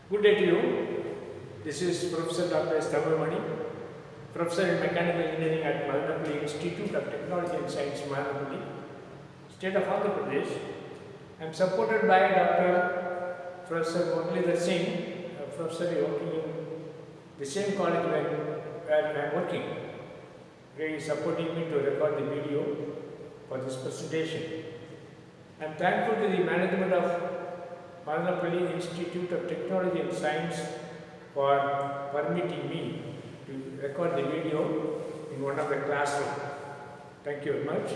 Good day to you. This is Professor Dr. S. Thamilmani, Professor in Mechanical Engineering at Madanapalli Institute of Technology and Science, Madanapalli, State of Andhra Pradesh. I am supported by Dr. Professor Muralidhar Singh, a professor working in the same college where I am working. He is supporting me to record the video for this presentation. I am thankful to the management of Madanapalli Institute of Technology and Science for permitting me to record the video in one of the classrooms. Thank you very much.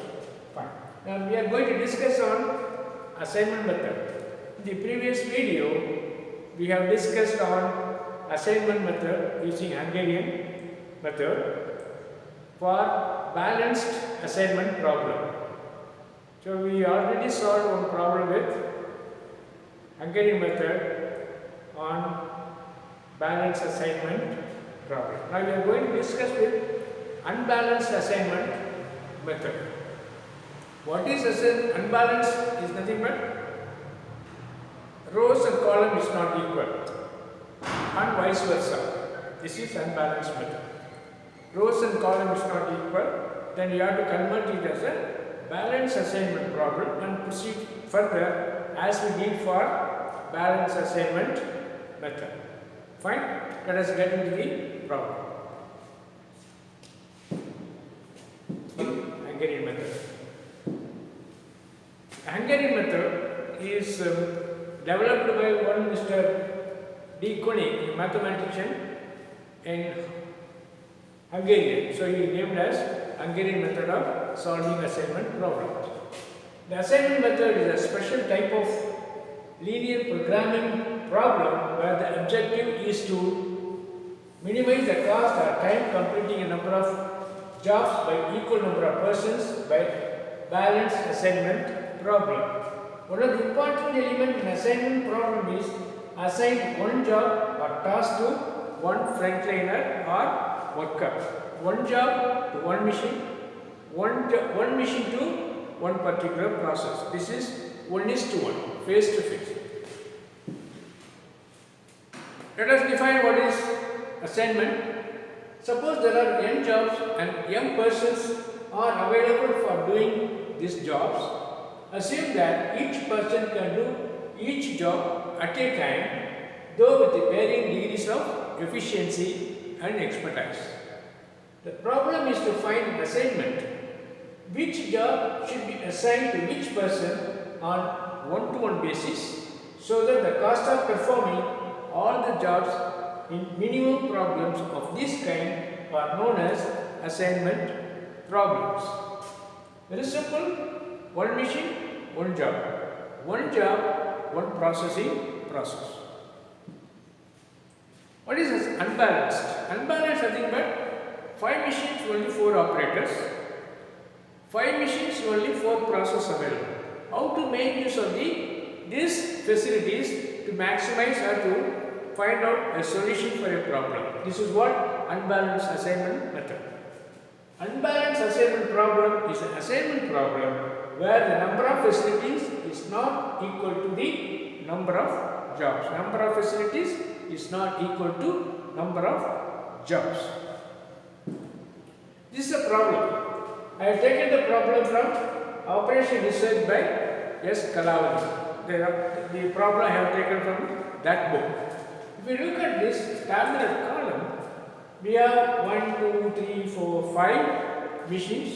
Fine. Now we are going to discuss on assignment method. In the previous video, we have discussed on assignment method using Hungarian method for balanced assignment problem. So we already solved one problem with Hungarian method on balanced assignment problem. Now we are going to discuss with unbalanced assignment method. What is unbalanced is nothing but rows and column is not equal and vice versa. This is unbalanced method. Rows and column is not equal, then you have to convert it as a balanced assignment problem and proceed further as we did for balanced assignment method. Fine? Let us get into the problem. Hungarian method. Hungarian method is developed by one Mr. D. Koenig, a mathematician in Hungarian. So he named as Hungarian method of solving assignment problems. The assignment method is a special type of linear programming problem where the objective is to minimize the cost or time completing a number of jobs by equal number of persons by balanced assignment problem. One of the important elements in assignment problem is assign one job or task to one frontliner or worker, one job to one machine, one machine to one particular process. This is 1:1, face to face. Let us define what is assignment. Suppose there are n jobs and m persons are available for doing these jobs. Assume that each person can do each job at a time, though with varying degrees of efficiency and expertise. The problem is to find assignment. Which job should be assigned to which person on one-to-one basis so that the cost of performing all the jobs in minimum problems of this kind are known as assignment problems. Very simple. One machine, one job. One job, one processing process. What is this? Unbalanced. Unbalanced nothing but 5 machines, only 4 operators. 5 machines, only 4 processes available. How to make use of these facilities to maximize or to find out a solution for a problem. This is what unbalanced assignment method. Unbalanced assignment problem is an assignment problem where the number of facilities is not equal to the number of jobs. Number of facilities is not equal to number of jobs. This is a problem. I have taken the problem from Operation Research by S. Kalavadi. The problem I have taken from that book. If you look at this tabular column, we have 1, 2, 3, 4, 5 machines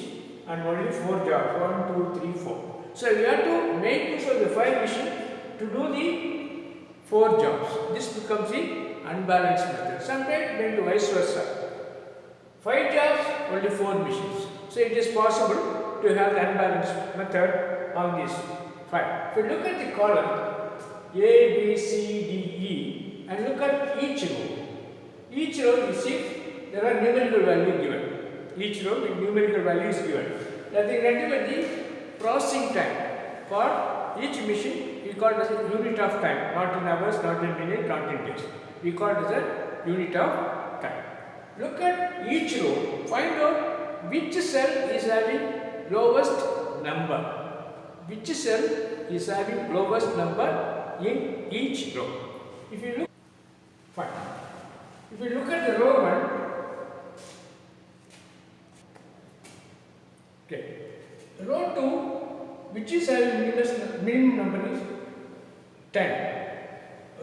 and only 4 jobs. 1, 2, 3, 4. So we have to make use of the 5 machines to do the 4 jobs. This becomes the unbalanced method. Sometimes maybe vice versa. 5 jobs, only 4 machines. So it is possible to have the unbalanced method on this 5. If you look at the column A, B, C, D, E and look at each row. Each row you see there are numerical values given. Each row with numerical value is given. Nothing but the processing time for each machine we call it as a unit of time, not in hours, not in minutes, not in days. We call it as a unit of time. Look at each row, find out which cell is having lowest number. Which cell is having lowest number in each row. If you look Fine. If you look at the row 1, okay, row 2, which is having minimum number is 10.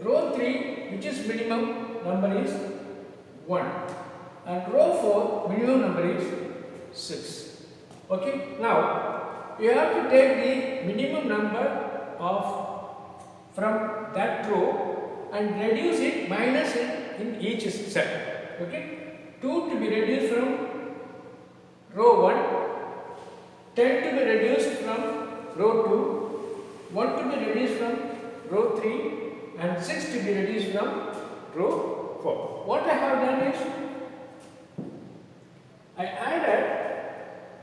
Row 3, which is minimum number is 1. And row 4, minimum number is 6. Okay, now you have to take the minimum number of from that row and reduce it, minus it in each cell. Okay, 2 to be reduced from row 1, 10 to be reduced from row 2, 1 to be reduced from row 3, and 6 to be reduced from row 4. What I have done is, I added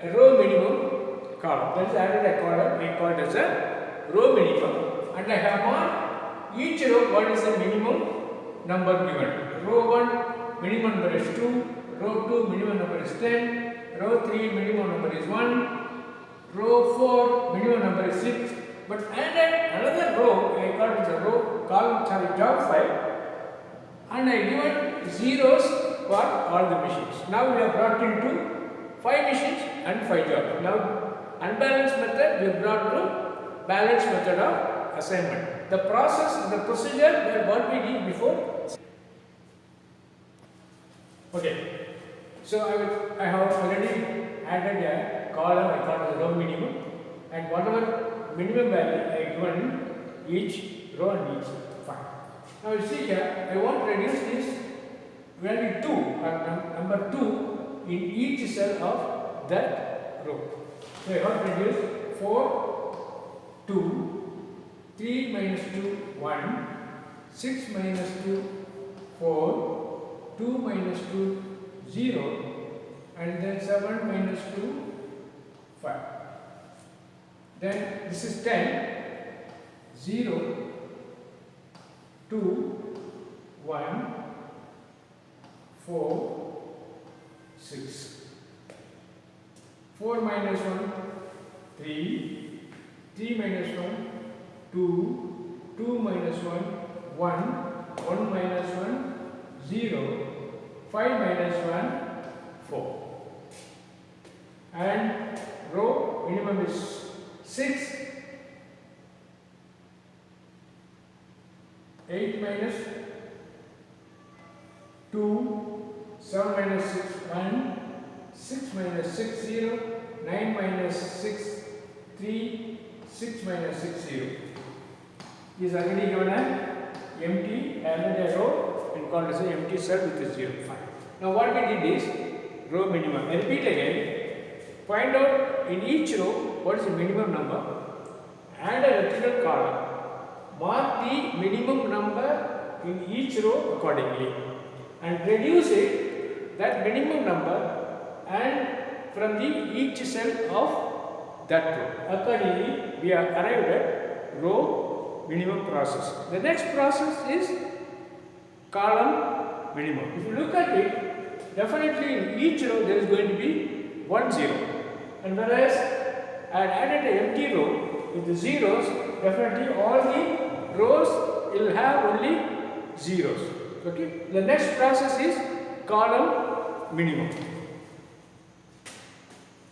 a row minimum column. That is, added a column, I call it as a row minimum, and I have marked each row what is the minimum number given. Row 1 minimum number is 2, row 2 minimum number is 10, row 3 minimum number is 1, row 4 minimum number is 6. But added another row, I call it the row column, job file, and I given zeros for all the machines. Now we have brought into 5 machines and 5 jobs. Now unbalanced method we have brought to balanced method of assignment. The process, the procedure what we did before. Okay, so I have already added a column, I call it the row minimum, and whatever minimum value I given each row and each file. Now you see here, I want to reduce this value 2 or number 2 in each cell of that row. So I want to reduce 4, 2, 3 minus 2, 1, 6 minus 2, 4, 2 minus 2, 0, and then 7 minus 2, 5. Then this is 10, 0, 2, 1, 4, 6. 4 minus 1, 3, 3 minus 1, 2, 2 minus 1, 1, 1 minus 1, 0, 5 minus 1, 4. And row minimum is 6, 8 minus 2, 7 minus 6, 1, 6 minus 6, 0, 9 minus 6, 3, 6 minus 6, 0. Is already given an empty a row and called as an empty cell with a 0. Fine. Now what we did is row minimum. I repeat again. Find out in each row what is the minimum number, add a vertical column, mark the minimum number in each row accordingly, and reduce it, that minimum number, and from the each cell of that row. Accordingly, we have arrived at row minimum process. The next process is column minimum. If you look at it, definitely in each row there is going to be 1 0. And whereas I had added an empty row with the zeros, definitely all the rows will have only zeros. Okay. The next process is column minimum.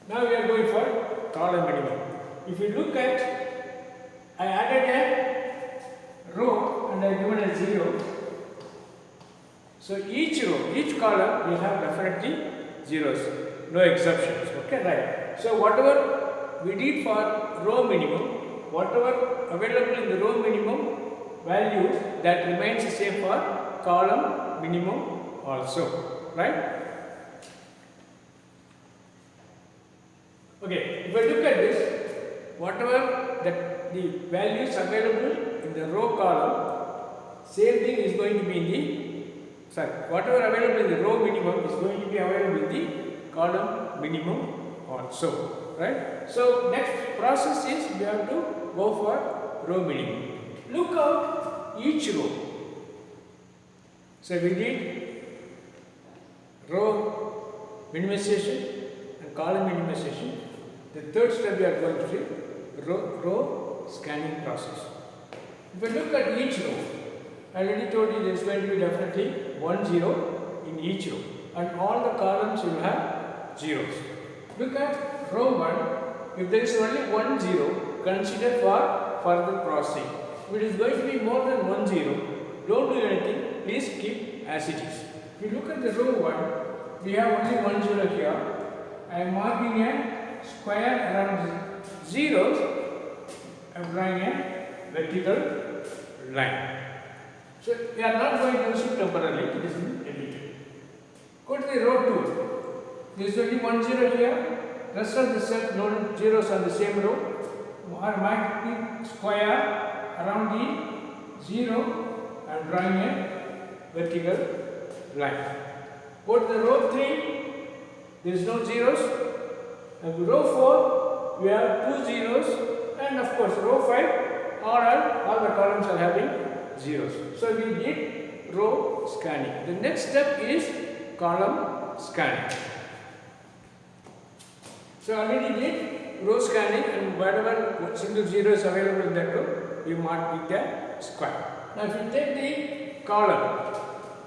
Now we are going for column minimum. If you look at, I added a row and I given a 0. So each row, each column will have definitely zeros, no exceptions. Okay, right. So whatever we did for row minimum, whatever available in the row minimum values, that remains the same for column minimum also, right? Okay, if I look at this, whatever the values available in the row column, same thing is going to be in the, whatever available in the row minimum is going to be available in the column minimum also, right? So next process is we have to go for row minimum. Look out each row. So we did row minimization and column minimization. The third step we are going to do row scanning process. If we look at each row, I already told you there is going to be definitely 1 0 in each row, and all the columns will have zeros. Look at row 1. If there is only 1 0, consider for further processing. If it is going to be more than 1 0, don't do anything, please keep as it is. If you look at the row 1, we have only 1 0 here. I am marking a square around the zeros. I am drawing a vertical line. So we are not going to use it temporarily, it is deleted. Go to the row 2. There is only 1 0 here. Rest of the set no zeros on the same row. I am marking square around the 0. I am drawing a vertical line. Go to the row 3. There is no zeros. And row 4, we have 2 zeros. And of course, row 5, all the columns are having zeros. So we did row scanning. The next step is column scanning. So I already did row scanning, and whatever single zero is available in that row, we mark with a square. Now if you take the column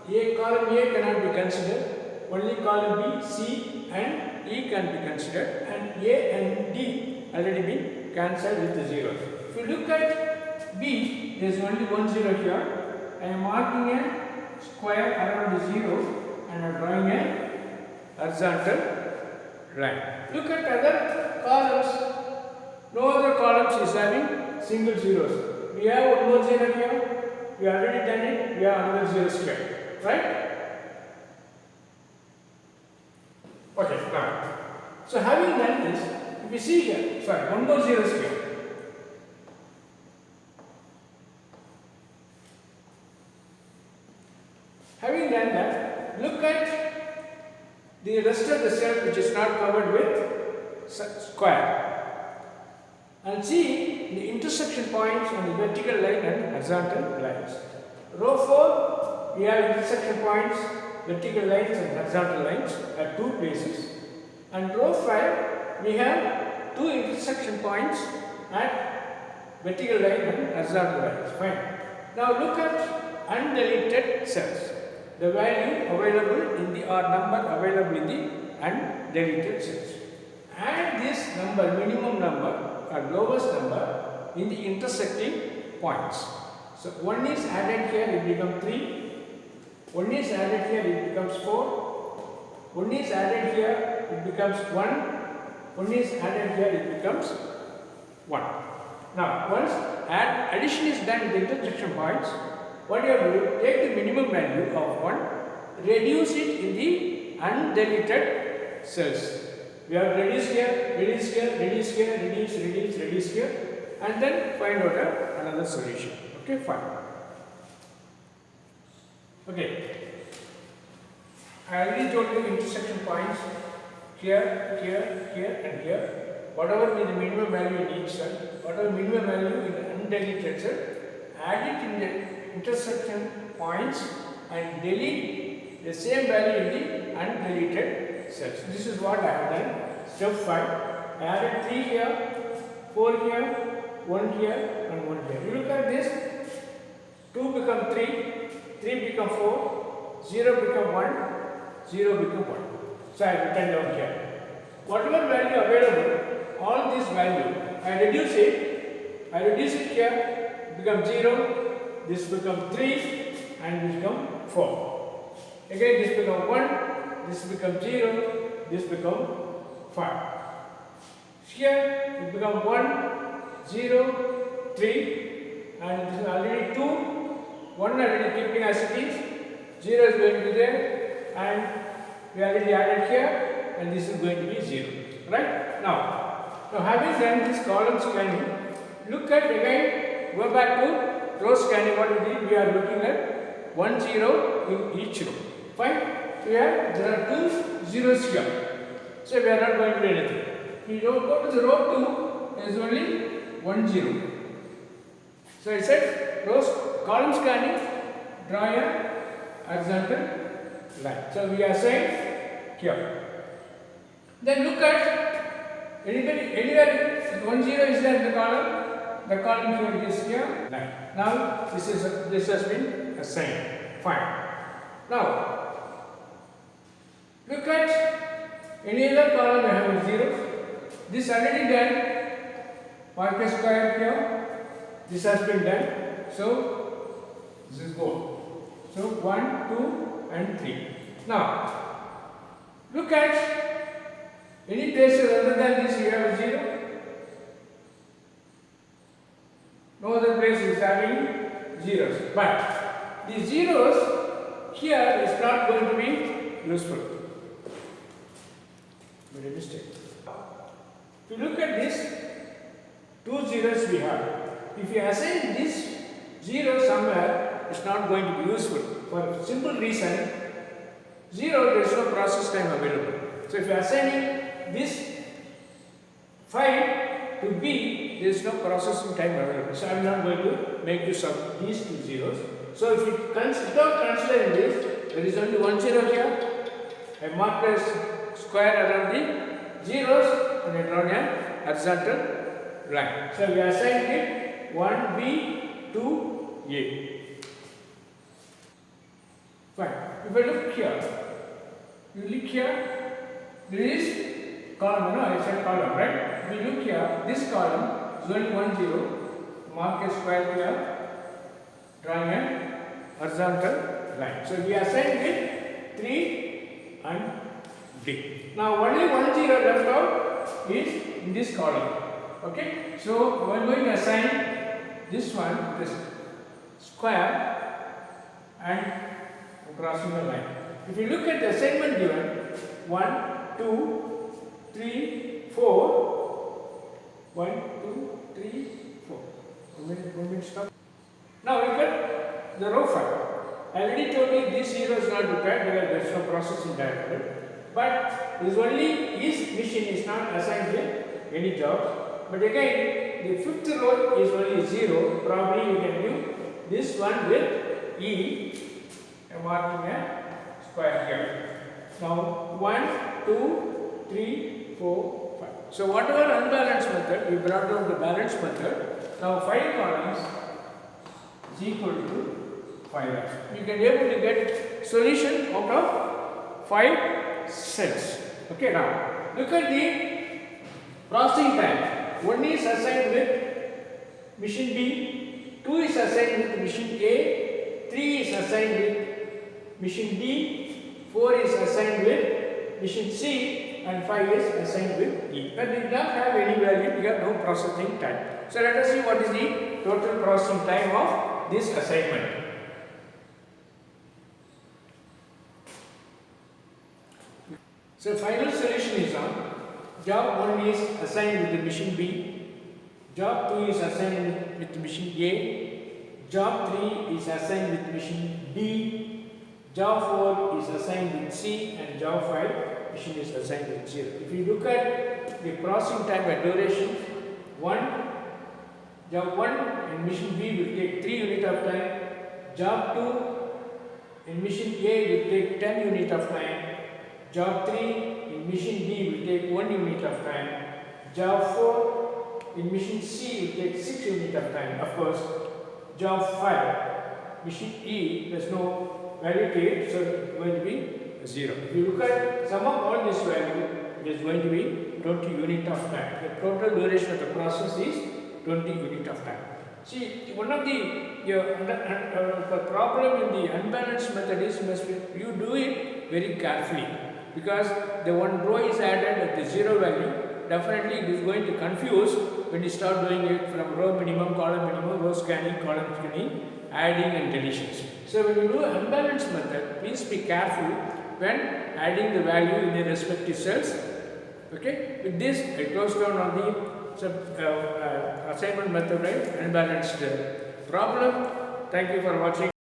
A cannot be considered. Only column B, C and E can be considered, and A and D already been cancelled with the zeros. If you look at B, there is only 1 0 here. I am marking a square around the 0 and I am drawing a horizontal line. Look at other columns. No other columns is having single zeros. We have one more 0 here. We have already done it. We have another 0 square. Right? Okay, now. So having done this, if you see here, sorry, one more 0 square. Having done that, look at the rest of the cell which is not covered with square, and see the intersection points on the vertical line and horizontal lines. Row 4, we have intersection points, vertical lines and horizontal lines at 2 places, and row 5, we have 2 intersection points at vertical line and horizontal lines. Fine. Now look at undeleted cells. The value available in the number available in the undeleted cells. Add this number, minimum number or lowest number in the intersecting points. So 1 is added here, it becomes 3. 1 is added here, it becomes 4. 1 is added here, it becomes 1. 1 is added here, it becomes 1. Now once addition is done with the intersection points, what you have to do, take the minimum value of 1, reduce it in the undeleted cells. We have reduced here, reduce here, reduce here, reduce here, and then find out another solution. Okay, fine. Okay. I already told you intersection points here, here, here, and here. Whatever be the minimum value in each cell, whatever minimum value in the undeleted cell, add it in the intersection points and delete the same value in the undeleted cells. This is what I have done. Step 5. I added 3 here, 4 here, 1 here and 1 here. You look at this, 2 become 3, 3 become 4, 0 become 1, 0 become 1. So I have written down here. Whatever value available, all this value, I reduce it here, it becomes 0, this becomes 3 and this becomes 4. Again this becomes 1, this becomes 0, this becomes 5. Here it becomes 1, 0, 3 and this is already 2, 1 already keeping as it is, 0 is going to be there and we already added here and this is going to be 0. Right? Now having done this column scanning, look at again, go back to row scanning. What we did, we are looking at 1 0 in each row. Fine? Here there are 2 zeros here. So we are not going to do anything. We don't go to the row 2, there is only 1 0. So I said column scanning, draw a horizontal line. So we assign here. Then look at anywhere 1 0 is there in the column here is here. Now this has been assign. Fine. Now, look at any other column I have 0. This already done. Mark a square here. This has been done. So, this is gone. So, 1, 2 and 3. Now, look at any places other than this you have 0. No other place is having zeros. But the zeros here is not going to be useful. Made a mistake. If you look at this, 2 zeros we have. If you assign this 0 somewhere, it's not going to be useful. For a simple reason, 0 there is no process time available. So if you are assigning this 5 to B, there is no processing time available. So I am not going to make use of these 2 zeros. So if you without considering this, there is only 1 zero here. I mark a square around the zeros and I draw a horizontal line. So we assign it 1B to A. Fine. If I look here, there is column, no, I said column, right? If you look here, this column is only 1 0. Mark a square here, drawing a horizontal line. So we assign it 3 and D. Now only 1 0 left out is in this column. Okay? So we are going to assign this one, this square, and crossing the line. If you look at the assignment given, 1, 2, 3, 4, 1, 2, 3, 4. 1 minute stop. Now look at the row 5. I already told you this 0 is not required because there is no processing diagram. But this only his machine is not assigned with any jobs. But again, the 5th row is only 0. Probably you can do this one with E. I am marking a square here. Now 1, 2, 3, 4, 5. So whatever unbalanced method, we brought down the balanced method. Now 5 columns is equal to 5. You can be able to get solution out of 5 cells. Okay, now look at the processing time. 1 is assigned with machine B, 2 is assigned with machine A, 3 is assigned with machine D, 4 is assigned with machine C, and 5 is assigned with E. But we do not have any value, we have no processing time. So let us see what is the total processing time of this assignment. So final solution is on job 1 is assigned with the machine B, job 2 is assigned with machine A, job 3 is assigned with machine D, job 4 is assigned with C, and job 5 machine is assigned with 0. If you look at the processing time and duration, job 1 in machine B will take 3 units of time, job 2 in machine A will take 10 units of time, job 3 in machine D will take 1 unit of time, job 4 in machine C will take 6 units of time. Of course, job 5 machine E there is no value to it, so it is going to be 0. If you look at sum of all this value, it is going to be 20 units of time. The total duration of the process is 20 units of time. See, one of the problem in the unbalanced method is you do it very carefully, because the one row is added at the 0 value. Definitely it is going to confuse when you start doing it from row minimum, column minimum, row scanning, column scanning, adding and deletions. So when you do unbalanced method, please be careful when adding the value in the respective cells. Okay, with this I close down on the assignment method, right? Unbalanced problem. Thank you for watching.